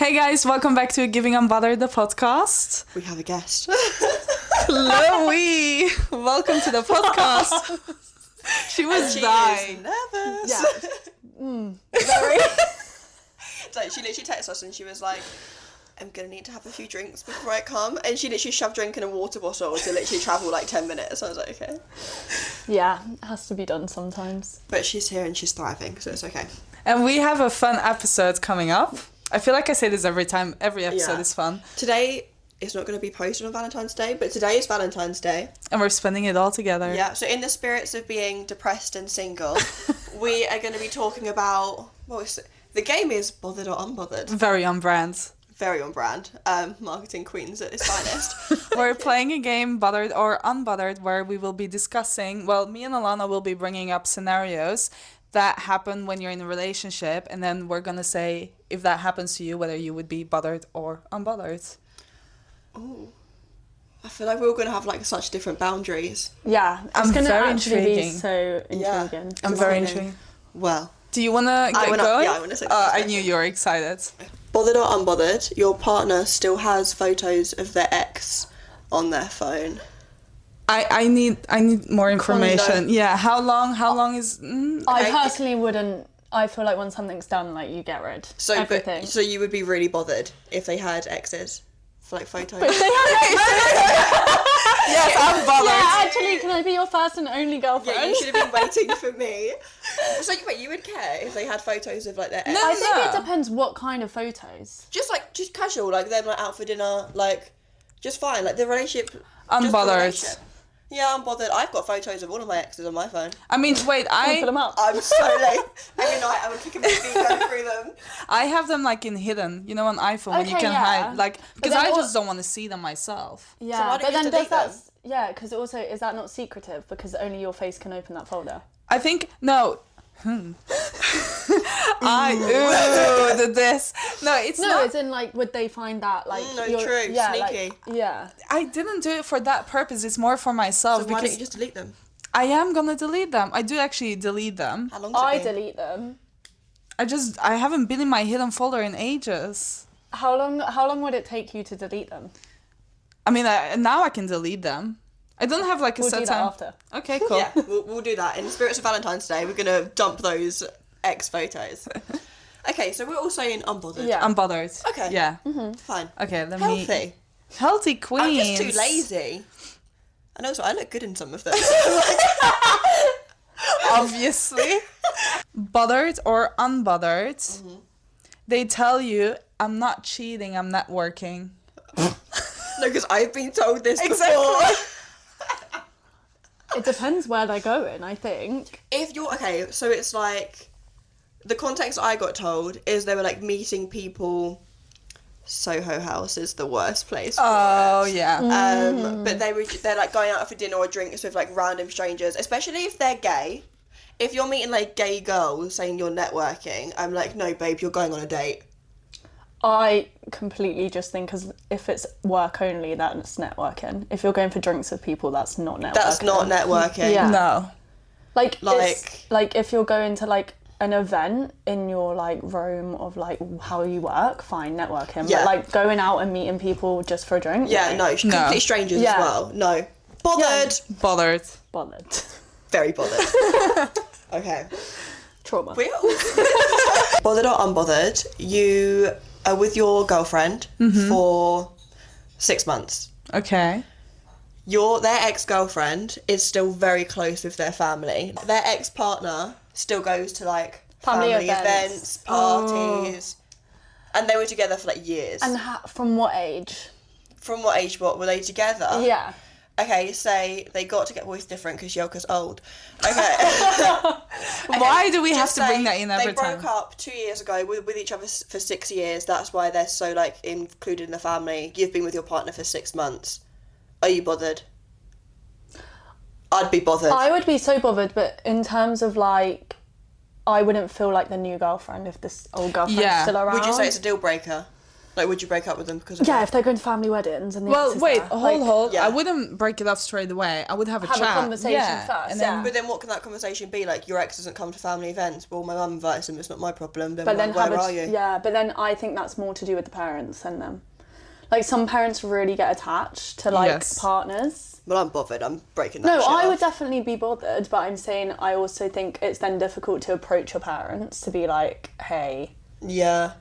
Hey guys, welcome back to Giving Unbothered, the podcast. We have a guest. Chloe, welcome to the podcast. She was dying. Nervous. Yeah. Very. So she literally texted us and she was like, I'm going to need to have a few drinks before I come. And she literally shoved drink in a water bottle to literally travel like 10 minutes. I was like, okay. Yeah, it has to be done sometimes. But she's here and she's thriving, so it's okay. And we have a fun episode coming up. I feel like I say this every time. Every episode is fun. Today is not going to be posted on Valentine's Day, but today is Valentine's Day. And we're spending it all together. Yeah, so in the spirits of being depressed and single, we are going to be talking about, the game is Bothered or Unbothered. Very on brand. Very on brand. Marketing queens at its finest. We're playing a game, Bothered or Unbothered, where we will be discussing, me and Alana will be bringing up scenarios that happen when you're in a relationship, and then we're going to say if that happens to you, whether you would be bothered or unbothered. Oh, I feel like we're all going to have like such different boundaries. Yeah, it's going to actually intriguing. be so intriguing. I'm very intrigued. Well, do you want to get going? Yeah, I want to say I knew you were excited. Bothered or unbothered, your partner still has photos of their ex on their phone. I need more information. No. Yeah, how long is... I personally wouldn't. I feel like when something's done, like, you get rid. Everything. So you would be really bothered if they had exes for like photos? But if they had Yes, I'm bothered. Yeah, actually, can I be your first and only girlfriend? Yeah, you should have been waiting for me. So wait, you would care if they had photos of like their ex? I think it depends what kind of photos. Just casual, like them like out for dinner, like just fine, like the relationship. Unbothered. Yeah, I'm bothered. I've got photos of all of my exes on my phone. I mean, wait, Put them up. I'm so late. Every night I would kick my feet going through them. I have them like in hidden, on iPhone when you Okay, can yeah. hide, like, because I just don't want to see them myself. Yeah, So why don't but you then delete does that... them? Yeah, because also, is that not secretive? Because only your face can open that folder. I think, no. This. No, it's No, not. it's in like, would they find that like? No, you're- true, yeah, sneaky. Like, yeah. I didn't do it for that purpose. It's more for myself. So why don't because you just delete them? I am gonna delete them. I do actually delete them. How long I delete them. I haven't been in my hidden folder in ages. How long would it take you to delete them? I mean, now I can delete them. I don't have like a We'll set do that time. after. Okay, cool. Yeah, we'll do that. In the spirits of Valentine's Day, we're going to dump those ex photos. Okay, so we're all saying unbothered. Yeah. I'm bothered. Okay. Yeah. Fine. Okay, let Healthy. me... Healthy queens. I'm just too lazy. And also, I look good in some of them. Obviously. Bothered or unbothered. They tell you, I'm not cheating, I'm networking. No, because I've been told this Exactly. before. It depends where they're going, I think. If you're... Okay, so it's like... The context I got told is they were like meeting people... Soho House is the worst place for it. Yeah. But they're like going out for dinner or drinks with like random strangers, especially if they're gay. If you're meeting like gay girls saying you're networking, I'm like, no, babe, you're going on a date. I completely just think, because if it's work only, that's networking. If you're going for drinks with people, that's not networking. That's not networking. Yeah. No. Like if you're going to like an event in your like room of like how you work, fine, networking. Yeah. But like going out and meeting people just for a drink, Yeah, no, complete strangers Yeah. as well. No. Bothered. Bothered. bothered. Very bothered. Okay. Trauma. We're all... Bothered or unbothered, you are with your girlfriend for 6 months. Okay. Their ex-girlfriend is still very close with their family. Their ex-partner still goes to like family events, parties. And they were together for like years. And from what age? From what age were they together? Yeah. Okay, say they got to get... Well, it's different because Yelka's old. Okay. Why do we have Just to bring say that in every They time? broke up 2 years ago with each other for 6 years. That's why they're so like included in the family. You've been with your partner for 6 months. Are you bothered? I'd be bothered. I would be so bothered, but in terms of like, I wouldn't feel like the new girlfriend if this old girlfriend's still around. Would you say it's a deal breaker? Like, would you break up with them because of Yeah, that? if they're going to family weddings and the Well, ex is wait, there. hold. yeah. I wouldn't break it up straight away. I would have a Have a chat. conversation first, And then, yeah. But then what can that conversation be? Like, your ex doesn't come to family events. Well, my mum invites him. It's not my problem. Then, But then where are you? Yeah, but then I think that's more to do with the parents than them. Like, some parents really get attached to, like, Yes. partners. Well, I'm bothered. I'm breaking that No, shit I would off. definitely be bothered, but I'm saying I also think it's then difficult to approach your parents to be like, hey, Yeah.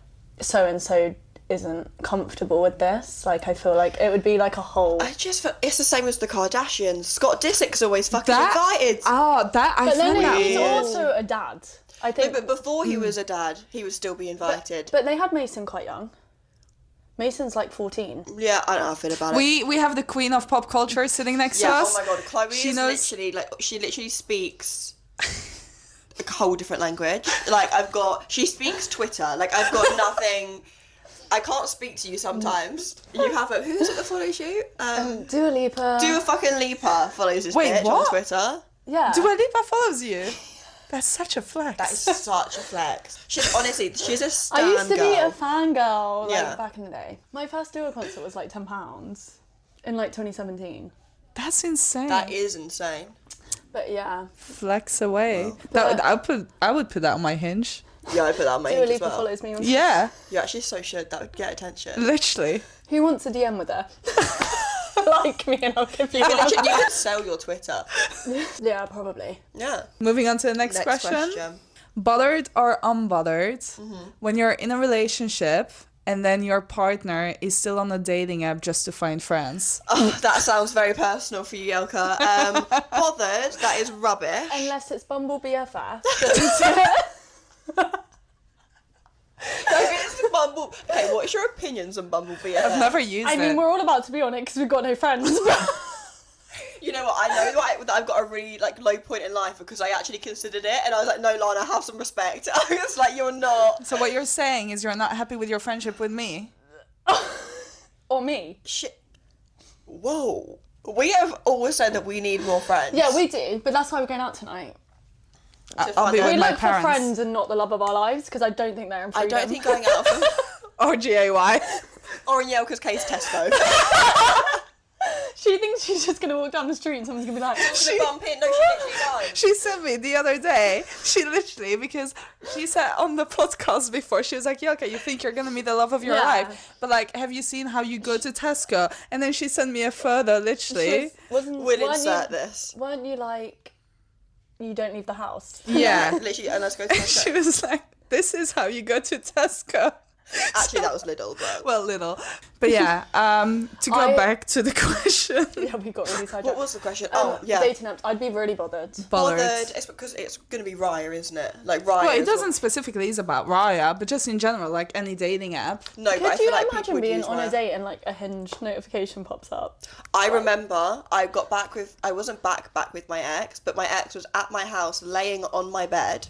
so-and-so isn't comfortable with this. Like, I feel like it would be like a whole... I just feel it's the same as the Kardashians. Scott Disick's always fucking that, invited. I But then found that he's weird. also a dad. I No, think... but before he was a dad, he would still be invited. But they had Mason quite young. Mason's like 14. Yeah, I don't know how I feel about it. We have the queen of pop culture sitting next to Yeah, us. oh my god, Chloe She is knows- she literally speaks a whole different language. Like, she speaks Twitter. Like, I've got nothing, I can't speak to you sometimes. You have who is it that follows you? Dua Lipa. Dua fucking Lipa follows this Wait, bitch what? on Twitter. Yeah. Dua Lipa follows you. That's such a flex. That is such a flex. She's a stan I used to be a girl. fangirl, like, Yeah. back in the day. My first Dua concert was like £10 in like 2017. That's insane. That is insane. But yeah, Flex away. But- I would put that on my hinge. Yeah, I put that on my Dua hinge as Lipa well. follows me on Yeah, You actually so should. That would get attention. literally. Who wants a DM with her? Like me, and I'll give you You one. could sell your Twitter. Yeah, probably. Yeah. Moving on to the next question. Bothered or unbothered when you're in a relationship and then your partner is still on a dating app just to find friends? Oh, that sounds very personal for you, Yelka. Bothered, that is rubbish. Unless it's Bumble BFF. It's Bumble. Okay, what's your opinions on Bumble BFF? I've never used I it. mean, we're all about to be on it because we've got no friends. You know what? I know that I've got a really low point in life because I actually considered it, and I was like, no, Lana, have some respect. I was like, you're not. So what you're saying is you're not happy with your friendship with me? Or me. Shit. Whoa. We have always said that we need more friends. Yeah, we do, but that's why we're going out tonight. I'll be fun with We my look for parents. friends and not the love of our lives because I don't think they're in I freedom. don't think going out for, Or GAY. or in Yelka's case, Tesco. She thinks she's just going to walk down the street and someone's going to be like, She bump in. No, she literally died. She sent me the other day, because she said on the podcast before, she was like, yeah, okay, you think you're gonna meet the love of your Yeah. life, but like, have you seen how you go to Tesco? And then she sent me a further, literally. We'll insert this. Weren't you like, you don't leave the house? Yeah. Literally, and let's go to Tesco. She was like, this is how you go to Tesco. Actually, that was Lidl, but... Well, little. But yeah, to go back to the question. Yeah, we got really sidetracked. What was the question? Oh, yeah. Dating apps. I'd be really bothered. Bothered. It's because it's going to be Raya, isn't it? Like, Raya Well, it is doesn't specifically is about Raya, but just in general, like any dating app. what- No, but I Could feel you like people imagine would being use on Raya. a date and like a Hinge notification pops up? I remember I got back with... I wasn't back with my ex, but my ex was at my house laying on my bed.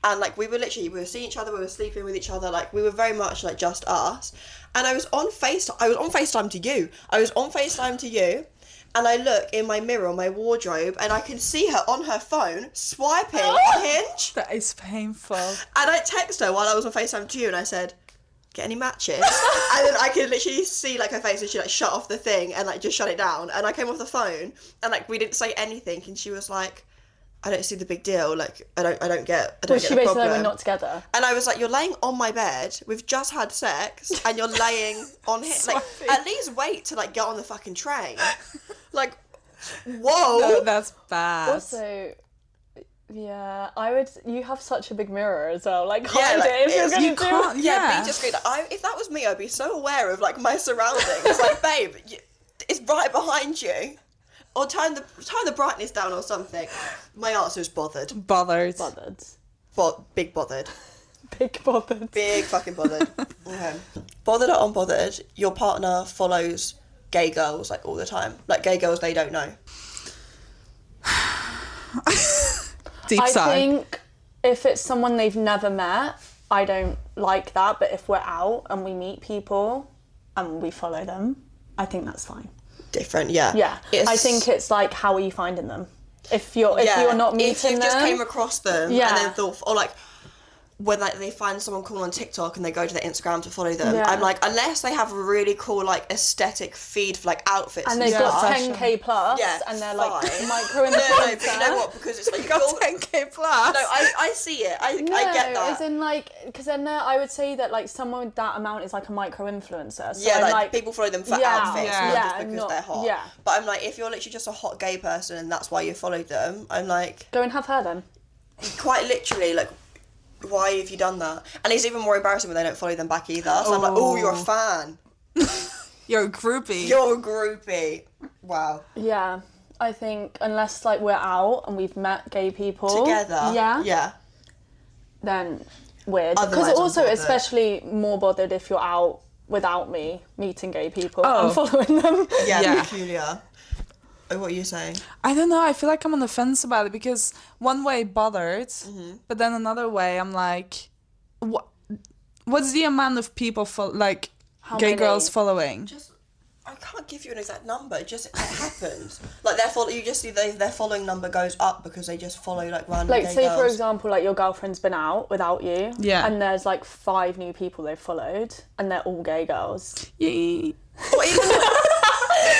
And, like, we were seeing each other, we were sleeping with each other, like, we were very much, like, just us. And I was on FaceTime to you. And I look in my mirror on my wardrobe, and I can see her on her phone, swiping on Hinge. That is painful. And I text her while I was on FaceTime to you, and I said, get any matches? And then I could literally see, like, her face, and she, like, shut off the thing, and, like, just shut it down. And I came off the phone, and, like, we didn't say anything, and she was like... I don't see the big deal. Like, I don't get Was the she basically problem. like, we're not together? And I was like, you're laying on my bed. We've just had sex, and you're laying on him. Like, Swiping. at least wait to like get on the fucking train. Like, whoa. No, that's bad. Also, yeah, you have such a big mirror as well. Like, Yeah, hide like, it if you're it's- going you to do can't- it. Yeah, Yeah. be discreet. If that was me, I'd be so aware of like my surroundings. Like, babe, it's right behind you. Or turn the brightness down or something. My answer is bothered. Bothered. Bothered. Big bothered. Big bothered. Big fucking bothered. Okay. Bothered or unbothered, your partner follows gay girls like all the time. Like gay girls they don't know. Deep I sigh. think if it's someone they've never met, I don't like that. But if we're out and we meet people and we follow them, I think that's fine. Different, yeah. Yeah, I think it's like, how are you finding them? If you're not meeting if you them, just came across them Yeah. and then thought, or like, when like they find someone cool on TikTok and they go to their Instagram to follow them, Yeah. I'm like, unless they have a really cool like aesthetic feed for like outfits And and they've stuff. got 10k plus, Yeah, and they're like fine. micro No, influencer. but you know what? Because it's like You got you're- 10k plus. No, I see it. I get that. as in like, because then I would say that like someone with that amount is like a micro influencer. So yeah, I'm like people follow them for yeah, outfits, yeah. not yeah, just because not- they're hot. yeah. But I'm like, if you're literally just a hot gay person and that's why you followed them, I'm like, go and have her then. quite literally, like, why have you done that? And it's even more embarrassing when they don't follow them back either. So I'm like, oh, you're a fan. You're a groupie. You're a groupie. Wow. Yeah, I think unless like we're out and we've met gay people Together. Yeah. then weird. Otherwise, Because I'm also, bothered. especially more bothered if you're out without me meeting gay people Oh. and following them. Yeah, peculiar. Oh, what are you saying? I don't know. I feel like I'm on the fence about it because one way bothered, but then another way I'm like, what's the amount of people like How gay many? girls following? Just, I can't give you an exact number. It just it happens. Like you just see their following number goes up because they just follow like random Like, gay say girls. for example, like your girlfriend's been out without you, Yeah. and there's like 5 new people they've followed, and they're all gay girls. Yeah. Or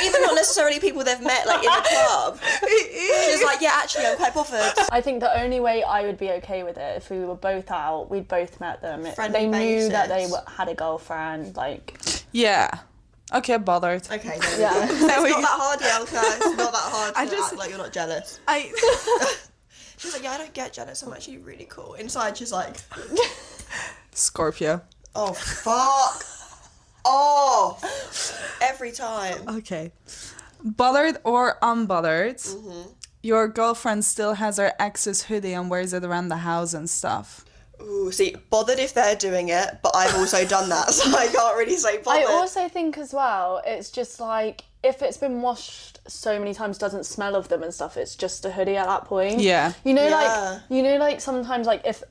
even not necessarily people they've met like in the club. She's like, yeah, actually, I'm quite bothered. I think the only way I would be okay with it if we were both out, we'd both met them. Friendly They knew that they basis. had a girlfriend, like. Yeah. Okay, bothered. Okay, there we Yeah. go. It's not that hard, Yelka. It's not that hard to just- act like you're not jealous. I She's like, yeah, I don't get jealous. I'm actually really cool. Inside, she's like, Scorpio. oh, fuck off. Every time. Okay. Bothered or unbothered, your girlfriend still has her ex's hoodie and wears it around the house and stuff. Ooh, see, bothered if they're doing it, but I've also done that, so I can't really say bothered. I also think as well, it's just like, if it's been washed so many times, doesn't smell of them and stuff, it's just a hoodie at that point. Yeah. You know, Yeah. like sometimes, like, if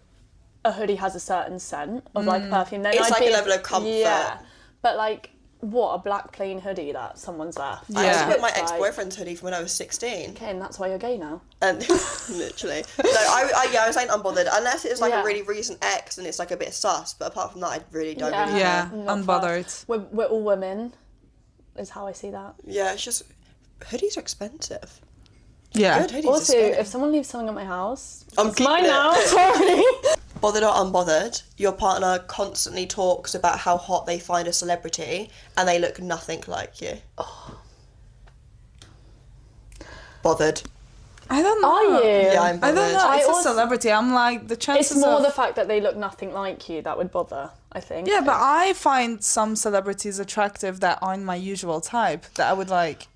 a hoodie has a certain scent of, like, perfume, then It's I'd like be a level of comfort. Yeah. But, like, what, a black plain hoodie that someone's left? I used to Yeah. put my It's like- ex-boyfriend's hoodie from when I was 16. Okay, and that's why you're gay now. And literally. No, I was saying unbothered. Unless it's like Yeah. a really recent ex and it's like a bit sus, but apart from that, I really don't Yeah. really Yeah, care. Not unbothered. fast. We're all women, is how I see that. Yeah, it's just, hoodies are expensive. Yeah. Good hoodies Also, are skinny. if someone leaves something at my house, I'm it's mine keeping it. now. Sorry. Bothered or unbothered, your partner constantly talks about how hot they find a celebrity and they look nothing like you. Bothered. I don't know. Are you? Yeah, I'm I bothered. don't know. I It's a also- celebrity. I'm like, the chances It's more of... the fact that they look nothing like you that would bother, I think. Yeah, but I find some celebrities attractive that aren't my usual type, that I would like.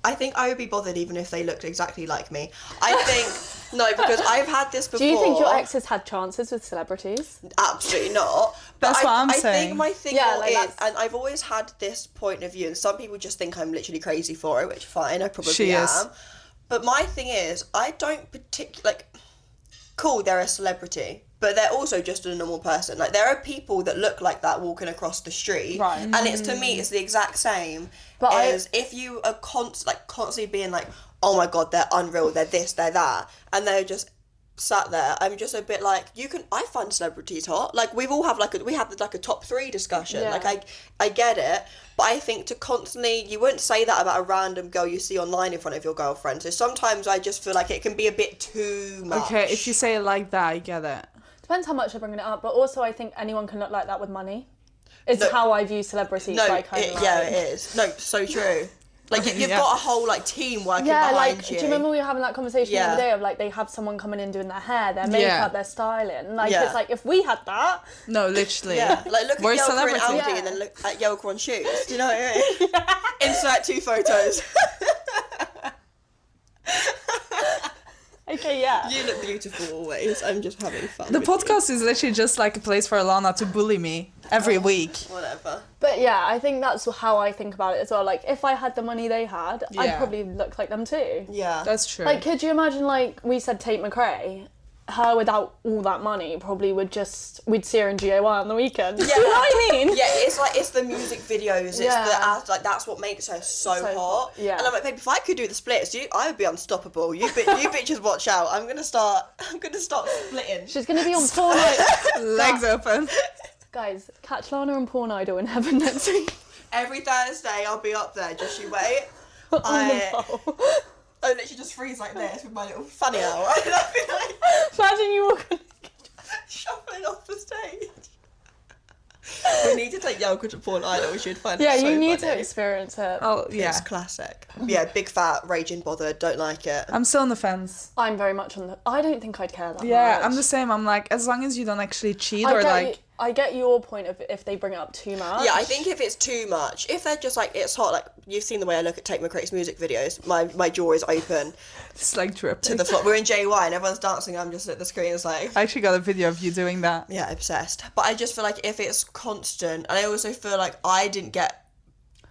I think I would be bothered even if they looked exactly like me. I think, no, because I've had this before. Do you think your exes had chances with celebrities? Absolutely not. But That's what I'm I saying. think my thing Yeah, more like is, that's- and I've always had this point of view, and some people just think I'm literally crazy for it, which fine, I probably She am. is. But my thing is, I don't particularly, like, cool, they're a celebrity, but they're also just a normal person. Like, there are people that look like that walking across the street. Right. And it's, to me, it's the exact same But as if you are constantly being like, oh my God, they're unreal, they're this, they're that, and they're just sat there. I'm just a bit like, I find celebrities hot. Like, we have like a top 3 discussion. Yeah. Like, I get it, but I think to constantly, you wouldn't say that about a random girl you see online in front of your girlfriend. So sometimes I just feel like it can be a bit too much. Okay, if you say it like that, I get it. Depends how much they're bringing it up, but also I think anyone can look like that with money. It's No. how I view celebrities. No, like, yeah, it is. No, so true. Like, you've Yeah. got a whole, like, team working Yeah, behind like, you. do you remember we were having that conversation the Yeah. other day of, like, they have someone coming in doing their hair, their makeup, Yeah. their styling. Like, Yeah. it's like, if we had that, No, literally. Yeah, like look We're at Yelka celebrities. and Aldi Yeah. and then look at Yelka on shoes. Do you know what I mean? Insert 2 photos. okay, yeah. You look beautiful always. I'm just having fun. The with you. podcast is literally just like a place for Alana to bully me every week. Whatever. But yeah, I think that's how I think about it as well. Like, if I had the money they had, I'd Yeah. probably look like them too. Yeah. That's true. Like, could you imagine, like, we said Tate McRae? her without all that money probably we'd see her in GOY on the weekend. Yeah. You know what I mean? Yeah, it's the music videos, it's the ads, like that's what makes her so hot. Yeah. And I'm like, babe, if I could do the splits, I would be unstoppable. You bitches watch out. I'm gonna start splitting. She's gonna be on Porn Idol. Legs open. Guys, catch Lana on Porn Idol in heaven next week. Every Thursday I'll be up there, just you wait. On the pole. I literally just freeze like this with my little funny hour. And I'll be like Imagine you walking. shuffling off the stage. We need to take Yelka to Porn Idol. We should find it Yeah, so you need funny. to experience it. Oh, yeah. It's classic. Yeah, big fat, raging bothered, don't like it. I'm still on the fence. I'm very much on the. I don't think I'd care that much. Yeah, I'm the same. I'm like, as long as you don't actually cheat or like... I get your point of if they bring it up too much. Yeah, I think if it's too much, if they're just like, it's hot, like, you've seen the way I look at Take My Critics music videos, my jaw is open It's like dripping. to the floor. We're in JY and everyone's dancing, I'm just at the screen, it's like... I actually got a video of you doing that. Yeah, obsessed. But I just feel like if it's constant, and I also feel like I didn't get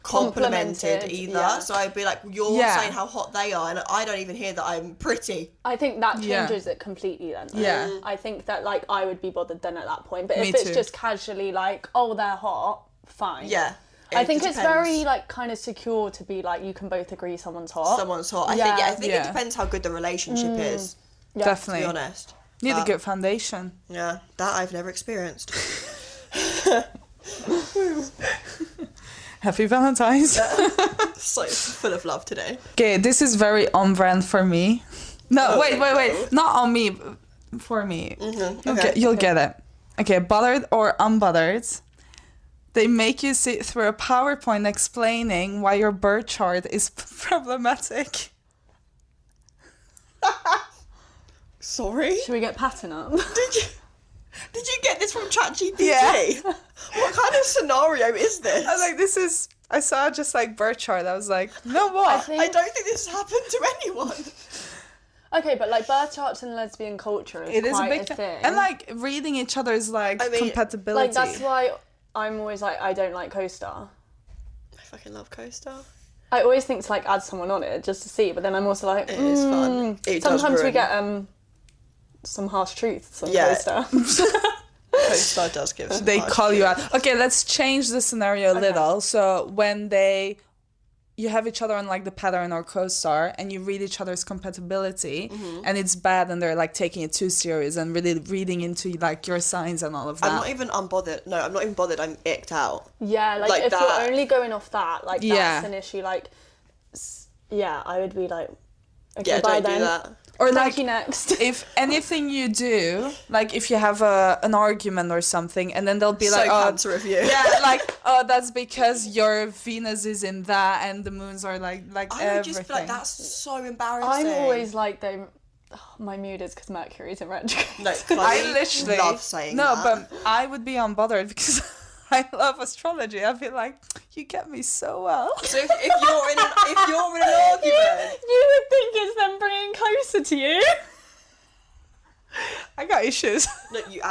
complimented either, yeah. so I'd be like, you're saying how hot they are, and I don't even hear that I'm pretty. I think that Yeah. changes it completely then. Yeah. I think that, like, I would be bothered then at that point. But Me if it's too. just casually like, oh, they're hot, fine. Yeah. I think It it's depends. very, like, kind of secure to be like, you can both agree someone's hot. Someone's hot. I Yeah. think Yeah. it depends how good the relationship is, Yeah. to Definitely. be honest. Need a But, good foundation. Yeah, that I've never experienced. Happy Valentine's. So full of love today. Okay, this is very on brand for me. No, Okay. wait. Not on me, for me. Okay. You'll get it. Okay, bothered or unbothered. They make you sit through a PowerPoint explaining why your birth chart is problematic. Sorry? Should we get pattern up? Did you get this from ChatGPT? Yeah. What kind of scenario is this? I was like, I saw just like birth chart. I was like, no, what? I don't think this happened to anyone. Okay, but like birth charts in lesbian culture is It is a quite big thing. And like reading each other's like I mean, compatibility. like that's why I'm always like, I don't like CoStar. I fucking love CoStar. I always think to like add someone on it just to see, but then I'm also like, It is fun. It does sometimes we ruin- get some harsh truths on Yeah. CoStar. CoStar does give some they harsh call you truths. out. Okay, let's change the scenario a little. So when you have each other on like the pattern or co-star and you read each other's compatibility and it's bad and they're like taking it too serious and really reading into like your signs and all of that. I'm not even unbothered. No, I'm not even bothered. I'm icked out. Yeah, like if Like that. you're only going off that, like Yeah. that's an issue. Like, yeah, I would be like, okay, Yeah, bye don't then. do that. Or Thank like you next. if anything you do, like if you have an argument or something and then they'll be So like, oh, cancer of you. yeah, like, oh, that's because your Venus is in that and the moons are like I would everything. just feel like that's so embarrassing. I'm always like, my mood is because Mercury's in retrograde. No, Chloe I literally love saying no, that. but I would be unbothered because I love astrology. I'd be like, you get me so well. So if you're in an argument, You would think it's them bringing closer to you. I got issues. no, you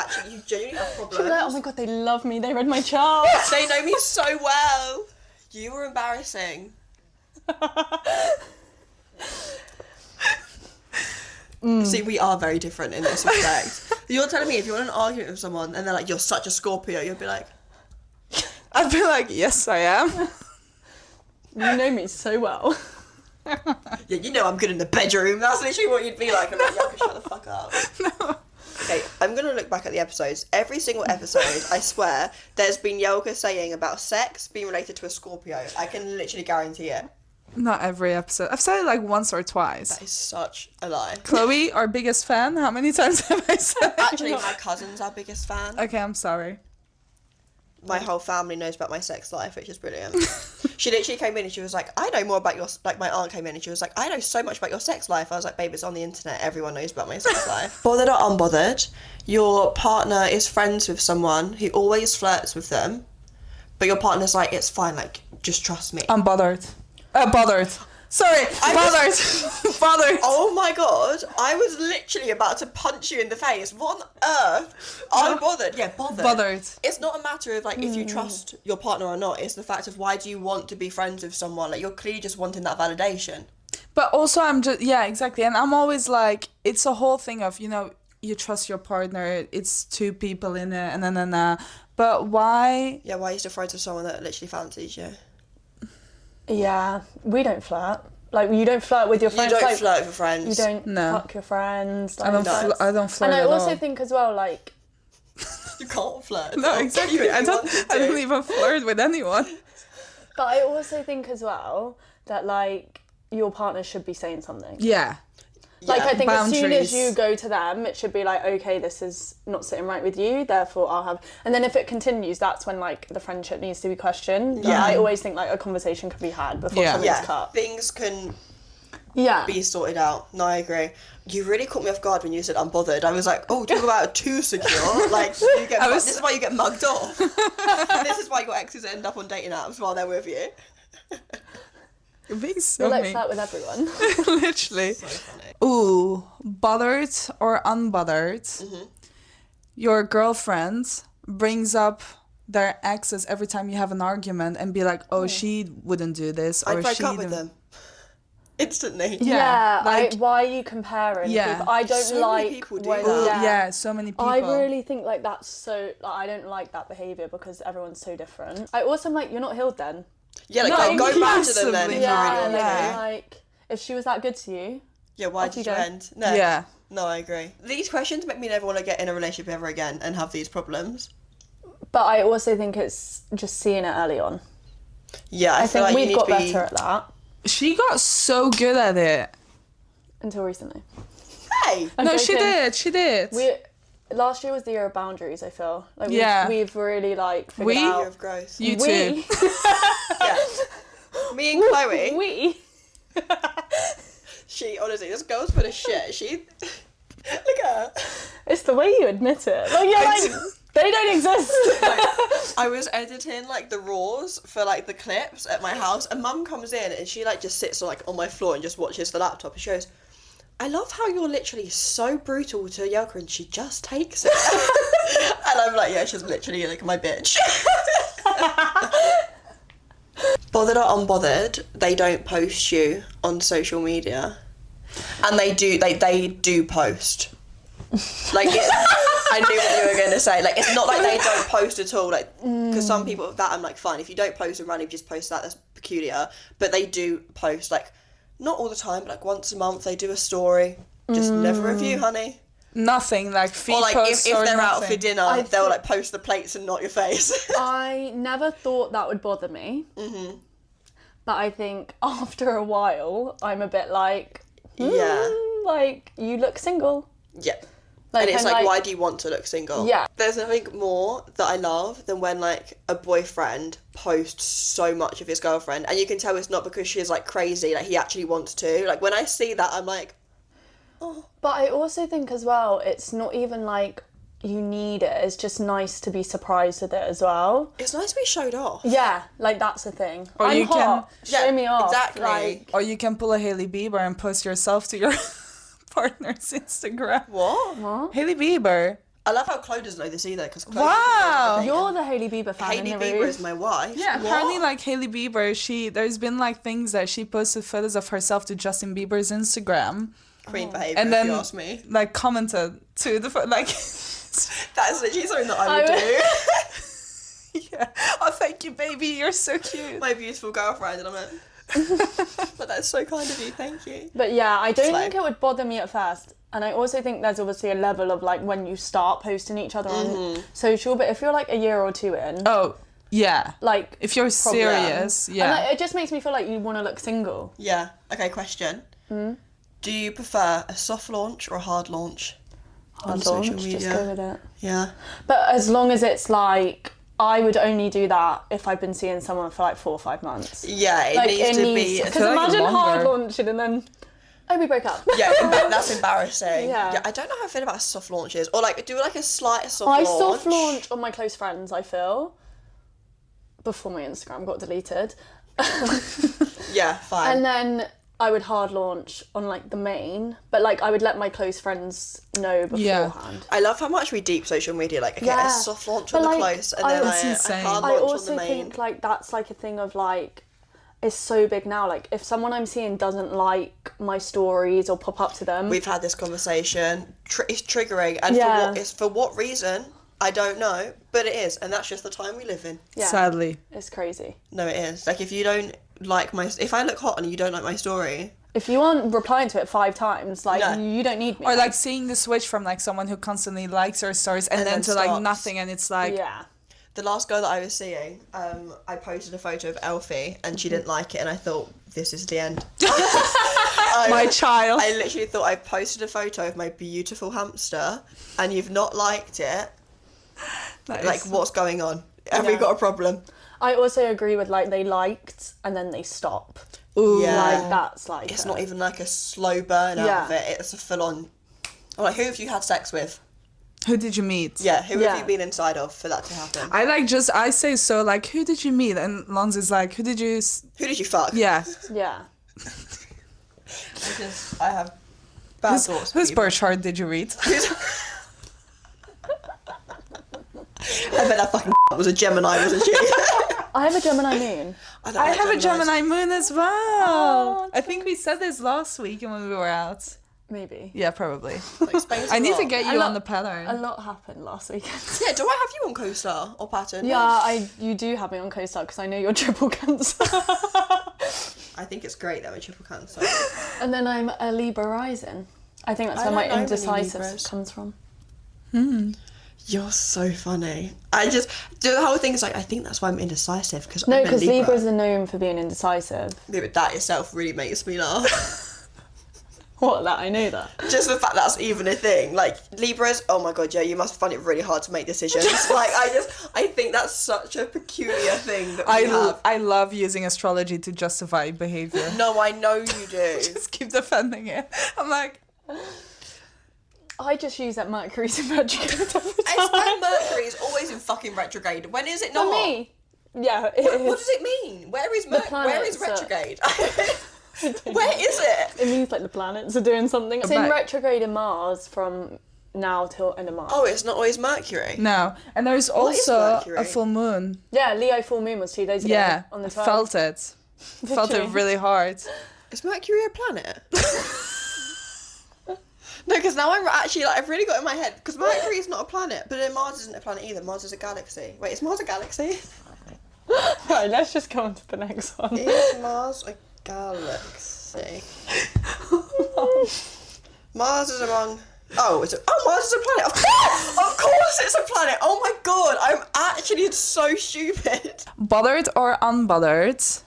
genuinely have She'd be problems. like, oh my god, they love me. They read my chart. They know me so well. You were embarrassing. See, we are very different in this respect. You're telling me if you're in an argument with someone and they're like, you're such a Scorpio, you'll be like, I'd be like, yes, I am. You know me so well. yeah, you know I'm good in the bedroom. That's literally what you'd be like. I'm like, Yelka, shut the fuck up. No. Okay, I'm going to look back at the episodes. Every single episode, I swear, there's been Yelka saying about sex being related to a Scorpio. I can literally guarantee it. Not every episode. I've said it like once or twice. That is such a lie. Chloe, our biggest fan. How many times have I said it? Actually, my cousin's our biggest fan. Okay, I'm sorry. My whole family knows about my sex life, which is brilliant. She literally came in and she was like, I know more about your... Like, my aunt came in and she was like, I know so much about your sex life. I was like, babe, it's on the internet. Everyone knows about my sex life. Bothered or unbothered, your partner is friends with someone who always flirts with them, but your partner's like, it's fine, like, just trust me. Unbothered. Bothered. Sorry, bothered. Bothered. Oh my god, I was literally about to punch you in the face. What on earth? Unbothered. Yeah, bothered. Bothered. It's not a matter of like if you trust your partner or not, it's the fact of why do you want to be friends with someone? Like you're clearly just wanting that validation. But also I'm just, yeah, exactly. And I'm always like, it's a whole thing of, you trust your partner, it's two people in it, and then but why? Yeah, why are you still friends with someone that literally fancies you? Yeah, we don't flirt. Like, you don't flirt with your friends. You don't like, flirt with friends. You don't No. fuck your friends. I don't flirt And I at also all. think as well, like, You can't flirt. No, exactly. I don't even flirt with anyone. but I also think as well that, like, your partner should be saying something. Yeah. Like, I think as soon as Boundaries. you go to them, it should be like, okay, this is not sitting right with you, therefore I'll have... And then if it continues, that's when, like, the friendship needs to be questioned. Yeah. I always think, like, a conversation could be had before something's Yeah, cut. things can Yeah. be sorted out. No, I agree. You really caught me off guard when you said unbothered. I was like, oh, talk about too secure. Like, this is why you get mugged off. This is why your exes end up on dating apps while they're with you. You're being We're so like mean. flirt with everyone. Literally. So funny. Ooh, bothered or unbothered? Your girlfriend brings up their exes every time you have an argument and be like, oh, she wouldn't do this, or I'd break she up with didn't- them. Instantly. Yeah, like- why are you comparing Yeah. people? I don't So many like people do when, that. Yeah, so many people. I really think like that's so like, I don't like that behaviour because everyone's so different. I also am like, you're not healed then. Yeah, like, No, go back to them then massively. if Yeah, you really like, want to. yeah. like if she was that good to you, Yeah, why Off did you you go. end? No. Yeah. No, I agree. These questions make me never want to get in a relationship ever again and have these problems. but I also think it's just seeing it early on. Yeah, I, I feel think like you we've need got to be... better at that She got so good at it. until recently. Hey! I'm No, she joking. did. She did. Last year was the year of boundaries. I feel like Yeah. we've really like figured We? Year out. of growth. You we, too. Yeah. Me and Chloe, we. she, honestly, this girl's full of shit. She... Look at her. It's the way you admit it. Like you're like they don't exist. I was editing like the raws for like the clips at my house, and Mum comes in and she like just sits like on my floor and just watches the laptop, and she goes, I love how you're literally so brutal to Yelka and she just takes it. And I'm like, yeah, she's literally like my bitch. Bothered or unbothered, they don't post you on social media. And they do post. Like, I knew what you were going to say. Like, it's not like they don't post at all. Like, because some people, that I'm like, fine. If you don't post and randomly just post that, that's peculiar. But they do post, like, not all the time, but like once a month they do a story. Just never a view, honey. Nothing like feed Or like posts if or they're out for nothing. dinner, they'll like post the plates and not your face. I never thought that would bother me. Mm-hmm. But I think after a while, I'm a bit like, Yeah. like you look single. Yeah. Like, And it's I'm like, why do you want to look single? Yeah. There's nothing more that I love than when like a boyfriend posts so much of his girlfriend, and you can tell it's not because she's like crazy, like he actually wants to. Like when I see that, I'm like, oh. But I also think as well, it's not even like you need it. It's just nice to be surprised with it as well. It's nice to be showed off. Yeah, like that's the thing. Or I'm you hot. Yeah, Show me off. exactly. Like, Or you can pull a Hailey Bieber and post yourself to your partner's Instagram. What? Hailey Bieber. I love how Chloe doesn't know this either, because Wow. you're the Hailey Bieber fan Hailey in the Bieber room. is my wife. Yeah, What? apparently like Hailey Bieber, there's been like things that she posted photos of herself to Justin Bieber's Instagram. Queen behaviour, And then if you ask me. like commented to the like That's literally something that I would do. yeah. Oh, thank you, baby. You're so cute. My beautiful girlfriend, and I'm like, but that's so kind of you, thank you. But yeah, I don't Slow. think it would bother me at first. And I also think there's obviously a level of like when you start posting each other on social, but if you're like a year or two in, Oh, yeah. like If you're problem. serious, And yeah. like, it just makes me feel like you want to look single. Yeah. Okay, question. Do you prefer a soft launch or a hard launch on Hard social launch, media? just go with it. Yeah. But as long as it's like, I would only do that if I've been seeing someone for like 4 or 5 months. Yeah, it Like needs to be. because feel like imagine hard longer. launching and then, oh, we broke up. Yeah, that's embarrassing. Yeah. I don't know how I feel about soft launches. Or like, do like a slight soft I launch. soft launch on my close friends, I feel, before my Instagram got deleted. Yeah, fine. And then I would hard launch on like the main, but like I would let my close friends know Yeah. beforehand. I love how much we deep social media. Like, okay, Yeah. a soft launch But, on the like, close, and then That's a insane. hard I launch on also the main. think like that's like a thing of like, is so big now. Like, if someone I'm seeing doesn't like my stories or pop up to them... We've had this conversation. It's triggering. And for what reason, I don't know. But it is. And that's just the time we live in. Yeah. Sadly. It's crazy. No, it is. Like, if you don't like if I look hot and you don't like my story... If you aren't replying to it 5 times, like, you don't need me. Or, like, seeing the switch from, like, someone who constantly likes our stories and then to, stops. like, nothing, and it's like... Yeah. The last girl that I was seeing, I posted a photo of Elfie and she didn't like it, and I thought, this is the end. My child. I literally thought I posted a photo of my beautiful hamster and you've not liked it. Like, what's going on? Have we got a problem? I also agree with, like, they liked and then they stop. Ooh. Yeah. Like, that's like... It's not even like a slow burn out of it. It's a full-on... Like, who have you had sex with? Who did you meet? Yeah, who have you been inside of for that to happen? I say so, like, who did you meet? And Lons is like, who did you fuck? Yeah. Yeah. I have bad thoughts. Whose birth chart did you read? I bet that fucking was a Gemini, wasn't she? I have a Gemini moon. I have a Gemini moon as well. Oh, I think we said this last week when we were out. Maybe. Yeah, probably. Explains I a need lot. to get you on the pattern. A lot happened last weekend. Yeah, do I have you on Co-Star or Pattern? Yeah, you do have me on Co-Star because I know you're triple Cancer. I think it's great that we're triple Cancer. And then I'm a Libra rising. I think that's where my indecisive comes from. You're so funny. The whole thing is like, I think that's why I'm indecisive. No, because Libras are known for being indecisive. Yeah, but that itself really makes me laugh. What, that? I know that. Just the fact that's even a thing. Like, Libras, oh my god, yeah, you must find it really hard to make decisions. Like, I think that's such a peculiar thing that we have. I love using astrology to justify behavior. No, I know you do. Just keep defending it. I'm like... I just use that Mercury's in retrograde every time. And Mercury is always in fucking retrograde. When is it not? For me. Yeah, What does it mean? Where is retrograde? Where is it? It means like the planets are doing something. It's in Right. retrograde in Mars from now till end of March. Oh, it's not always Mercury. No. And there's What is also Mercury? a full moon. Yeah, Leo full moon was 2 days ago. Yeah, On the I 12th. felt it. Felt it really hard. Is Mercury a planet? No, because now I'm actually like, I've really got in my head, because Mercury is not a planet, but then Mars isn't a planet either. Mars is a galaxy. Wait, is Mars a galaxy? Right, let's just go on to the next one. Is Mars a galaxy? Mars is among... Mars is a planet. Of course it's a planet. Oh my god, I'm actually so stupid. Bothered or unbothered,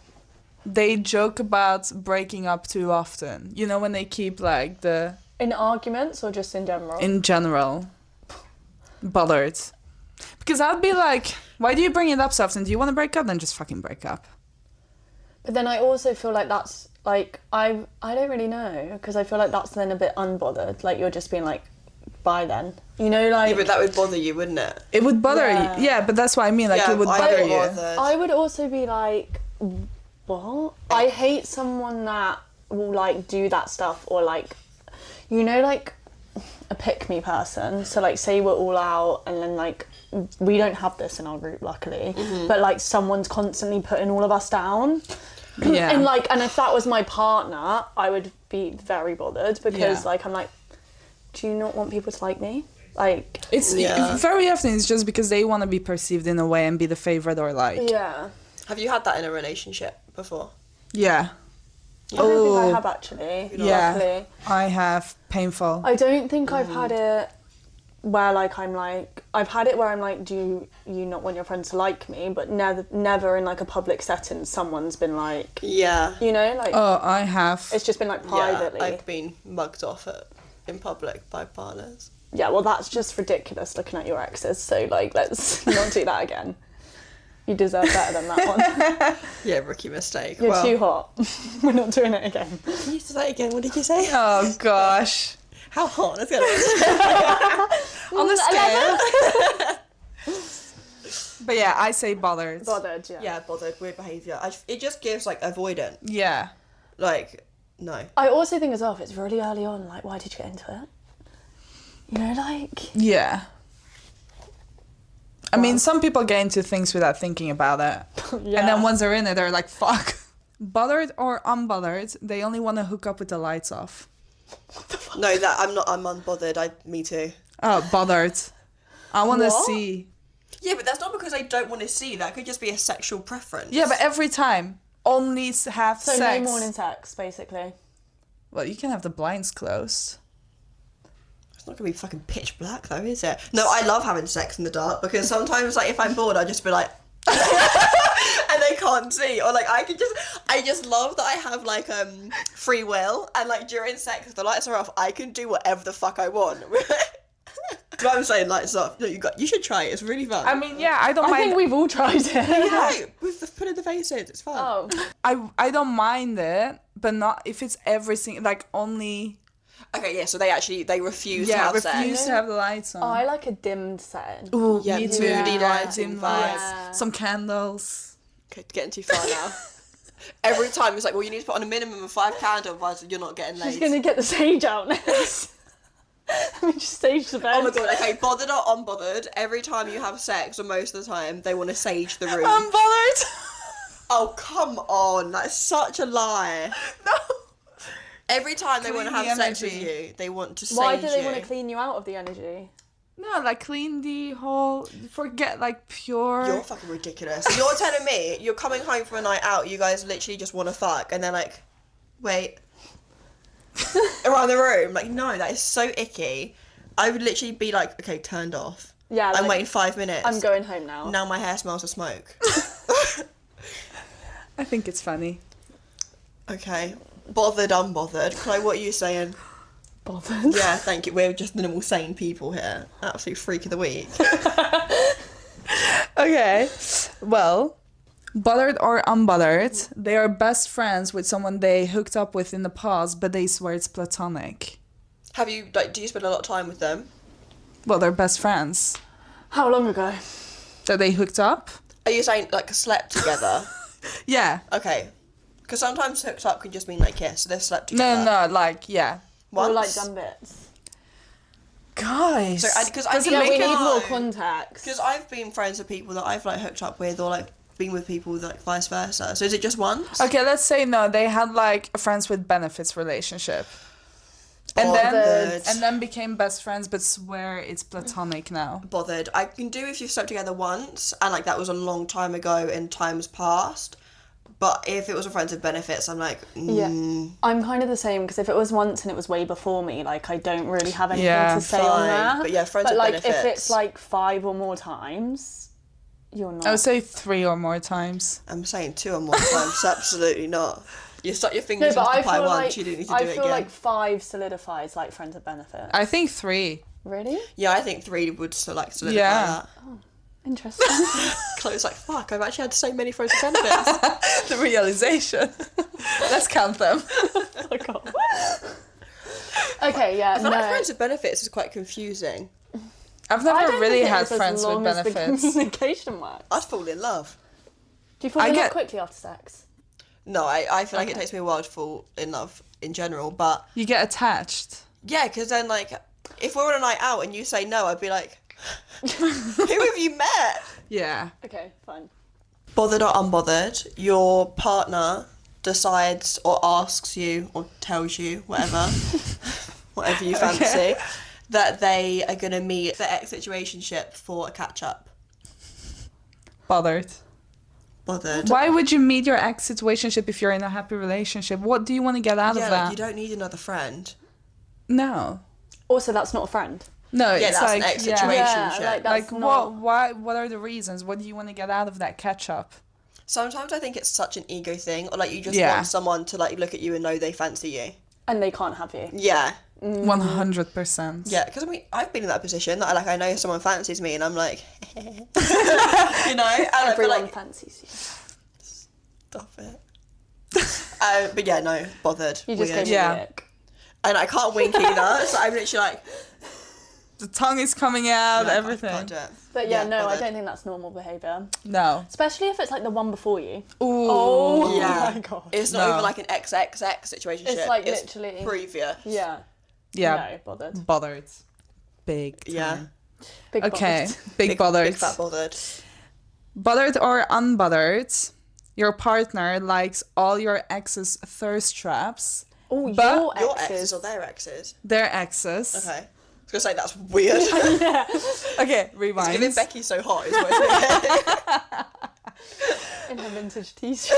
they joke about breaking up too often. You know, when they keep like the... In arguments or just in general? In general. Bothered. Because I'd be like, why do you bring it up so often? Do you want to break up? Then just fucking break up. But then I also feel like that's like, I don't really know, because I feel like that's then a bit unbothered. Like, you're just being like, bye then. You know, like... Yeah, but that would bother you, wouldn't it? It would bother you. Yeah, but that's what I mean. Like, Yeah, it would I bother get you. bothered. I would also be like, what? I hate someone that will like do that stuff, or like, you know, like a pick-me person. So like, say we're all out and then like, we don't have this in our group luckily, but like someone's constantly putting all of us down. Yeah. And like, and if that was my partner, I would be very bothered, because like, I'm like, do you not want people to like me? Like, It's very often it's just because they want to be perceived in a way and be the favorite, or like... yeah. Have you had that in a relationship before? Yeah. I don't think I have actually. Yeah. Luckily. I have. Painful. I don't think I've had it where like I'm like, I've had it where I'm like, do you not want your friends to like me? But never in like a public setting someone's been like, Yeah. you know, like, Oh, I have. it's just been like privately. Yeah, I've been mugged off in public by partners. Yeah, well, that's just ridiculous looking at your exes. So like, let's not do that again. You deserve better than that one. Yeah, rookie mistake. You're too hot. We're not doing it again. Can you say that again? What did you say? Oh, gosh. How hot? Let's get On the scale. But yeah, I say bothered. Bothered, yeah. Yeah, bothered. Weird behaviour. It just gives like avoidant. Yeah. Like, no. I also think as well, if it's really early on, like, why did you get into it? You know, like... Yeah. I mean, some people get into things without thinking about it. Yeah. And then once they're in it, they're like, fuck. Bothered or unbothered, they only want to hook up with the lights off. No, I'm unbothered. Me too. Oh, bothered. I want to What? see. Yeah, but that's not because I don't want to see. That could just be a sexual preference. Yeah, but every time. Only have So sex. no morning sex, basically. Well, you can have the blinds closed. It's not gonna be fucking pitch black though, is it? No, I love having sex in the dark because sometimes, like, if I'm bored, I just be like, and they can't see, or like I just love that I have like free will, and like during sex, if the lights are off, I can do whatever the fuck I want. But I'm saying lights off. No, you should try it. It's really fun. I mean, yeah, I don't I mind. think we've all tried it. yeah, with the putting the faces, it's fun. Oh. I don't mind it, but not if it's everything, like only. Okay, yeah. So they refuse to Yeah, have refuse sex. to have the lights on. Oh, I like a dimmed setting. Ooh, Yeah, me too. moody Yeah, lighting dim vibes. lights, Yeah. some candles. Okay, getting too far now. Every time it's like, well, you need to put on a minimum of 5 candles, otherwise you're not getting laid. She's gonna get the sage out next. Let me just stage the bed. Oh my god, okay, bothered or unbothered, every time you have sex, or most of the time, they want to sage the room. Unbothered. Oh, come on, that's such a lie. No. Every time they want to Clean have the sex with energy. you, they want to sage Why do they you. want to clean you out of the energy? No, like clean the whole. Forget like pure. You're fucking ridiculous. You're telling me, you're coming home from a night out, you guys literally just want to fuck, and they're like, wait. Around the room. Like, no, that is so icky. I would literally be like, okay, turned off. Yeah, I'm like, waiting 5 minutes. I'm going home now. Now my hair smells of smoke. I think it's funny. Okay. Bothered, unbothered. Chloe, what are you saying? Bothered. Yeah, thank you. We're just normal sane people here. Absolute freak of the week. Okay. Well, bothered or unbothered, they are best friends with someone they hooked up with in the past, but they swear it's platonic. Have you, like, do you spend a lot of time with them? Well, they're best friends. How long ago? That they hooked up? Are you saying, like, slept together? Yeah. Okay. Because sometimes hooked up can just mean, like, yes, they've slept No, together. no, like, yeah. Once. Or like done bits? Guys. So, because I does it think Yeah, make we it- need more no. context. Because I've been friends with people that I've, like, hooked up with, or, like, been with people like vice versa. So is it just once? Okay, let's say no, they had like a friends with benefits relationship. And Bothered. then became best friends, but swear it's platonic now. Bothered. I can do if you've slept together once, and like that was a long time ago and time's passed. But if it was a friends with benefits, I'm like, Yeah. I'm kind of the same, because if it was once and it was way before me, like, I don't really have anything Yeah, to say fine. on that. But yeah, friends But with like, benefits. if it's like 5 or more times, you're not. I would say 3 or more times. I'm saying 2 or more times, absolutely not. You stuck your No, fingers but into I the pie feel once, like you didn't need to I do it feel again. like 5 solidifies like friends with benefit. I think 3. Really? Yeah, I think 3 would solidify Yeah. that. Interesting. Chloe's like, fuck, I've actually had so many friends with benefits. The realization. Let's count them. Oh my god. Okay, yeah. I feel no. like friends with benefits is quite confusing. I've I never don't really think it had is as friends with long as the benefits. communication works. I'd fall in love. Do you fall I in love get- quickly after sex? No, I feel like it Okay. takes me a while to fall in love in general, but You get attached. yeah, because then like, if we're on a night out and you say no, I'd be like, who have you met? Yeah. Okay, fine. Bothered or unbothered, your partner decides or asks you or tells you, whatever, whatever you fancy, that they are going to meet the ex-situationship for a catch-up. Bothered. Bothered. Why would you meet your ex situationship if you're in a happy relationship? What do you want to get out Yeah, of like, that? you don't need another friend. No. Also, that's not a friend. No, Yeah, it's that's an like ex-situation. Yeah, like that's Like not... what are the reasons? What do you want to get out of that catch up? Sometimes I think it's such an ego thing, or like you just Yeah. want someone to like look at you and know they fancy you. And they can't have you. Yeah. 100%. Yeah, because I mean, I've been in that position that I know someone fancies me and I'm like, you know, and I feel Everyone like, fancies you. stop it. But yeah, no, bothered. You just weird. gave me Yeah. the ick. And I can't wink either, so I'm literally like, The tongue is coming out, no, I everything. can't do it. But yeah, no, I bothered. don't think that's normal behaviour. No. Especially if it's like the one before you. Ooh. Oh Yeah. my god. It's not No. even like an XXX situation. It's like literally- previous. Yeah. Yeah. No, bothered. Bothered. Big time. Yeah. Big Okay. bothered. Big bothered. Big fat bothered. Bothered or unbothered, your partner likes all your ex's thirst traps. Oh, But Your exes or their exes? Their exes. Okay. I was gonna say that's weird. Okay, rewind. Giving Becky so hot is what it's in her vintage t-shirt.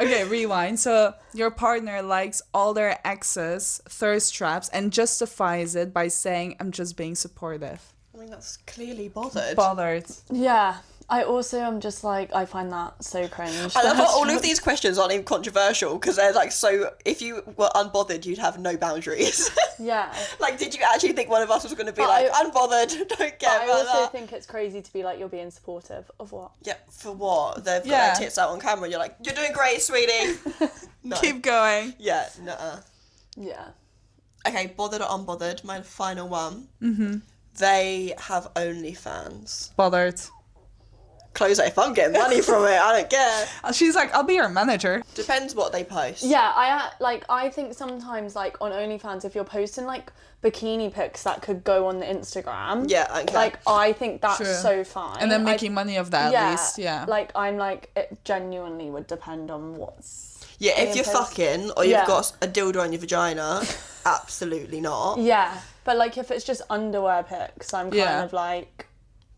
Okay, rewind. So your partner likes all their exes' thirst traps and justifies it by saying, I'm just being supportive. I mean, that's clearly bothered. Bothered. Yeah. I also am just like, I find that so cringe. I love how all of these questions aren't even controversial because they're like, so if you were unbothered, you'd have no boundaries. Yeah. Like, did you actually think one of us was going to be But like, I- unbothered, don't But care I about also that? think it's crazy to be like, you're being supportive of what? Yeah, for what? They've got Yeah. their tits out on camera and you're like, you're doing great, sweetie. No. Keep going. Yeah, nuh-uh. Yeah. Okay, bothered or unbothered, my final one. Mm-hmm. They have OnlyFans. Bothered. Chloe's like, if I'm getting money from it, I don't care. She's like, I'll be your manager. Depends what they post. Yeah, I think sometimes like on OnlyFans, if you're posting like bikini pics that could go on the Instagram. Yeah, okay. Like I think that's True. so fine. And then making money of that at least, yeah. Like I'm like, it genuinely would depend on what's. Yeah, if being you're posted. fucking or you've Yeah. got a dildo on your vagina, absolutely not. Yeah, but like if it's just underwear pics, I'm kind Yeah. of like.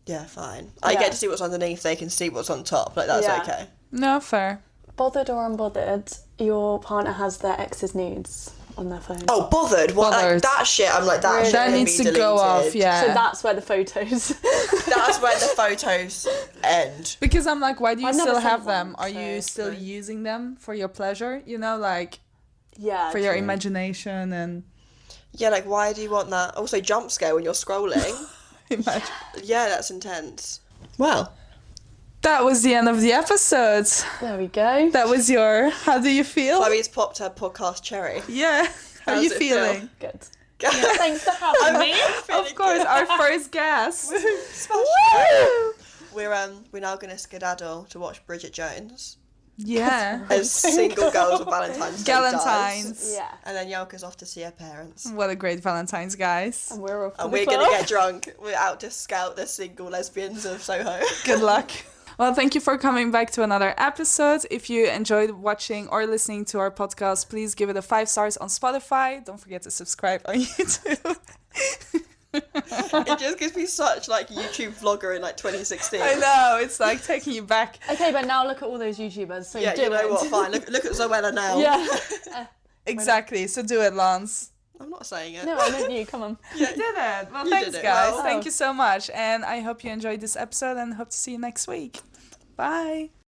Yeah, fine. I Yeah. get to see what's underneath, they can see what's on top. Like, that's Yeah. okay. No, fair. Bothered or unbothered, your partner has their ex's nudes on their phone. Oh, bothered? What? Like, Bothered. that shit, I'm like, that Really? shit That can needs be to go off, deleted. yeah. So that's where the photos. That's where the photos end. Because I'm like, why do you I've never still sent have them? one, Are you so- still using them for your pleasure? You know, like Yeah. for your true. imagination and Yeah, like, why do you want that? Also, jump scare when you're scrolling. imagine. Yeah, that's intense. Well, That was the end of the episode. There we go. That was your. How do you feel? Chloe's popped her podcast cherry. Yeah. How are How's you it feel? feeling? Good. Thanks for having me. Of course, our first guest. We're now gonna skedaddle to watch Bridget Jones Yeah. as single girls on Valentine's Day. Galentine's. Yeah. And then Yelka's off to see her parents. What a great Valentine's, guys. And we're off to And the we're club. gonna get drunk. We're out to scout the single lesbians of Soho. Good luck. Well, thank you for coming back to another episode. If you enjoyed watching or listening to our podcast, please give it a 5 stars on Spotify. Don't forget to subscribe on YouTube. It just gives me such like YouTube vlogger in like 2016. I know, it's like taking you back. Okay, but now look at all those YouTubers. So Yeah, do you know it. what? Fine. Look at Zoella now. Yeah. Exactly, so do it, Lance. I'm not saying it. No, I meant you. Come on. You did it. Well, You thanks, did it guys. well. Thank you so much. And I hope you enjoyed this episode and hope to see you next week. Bye.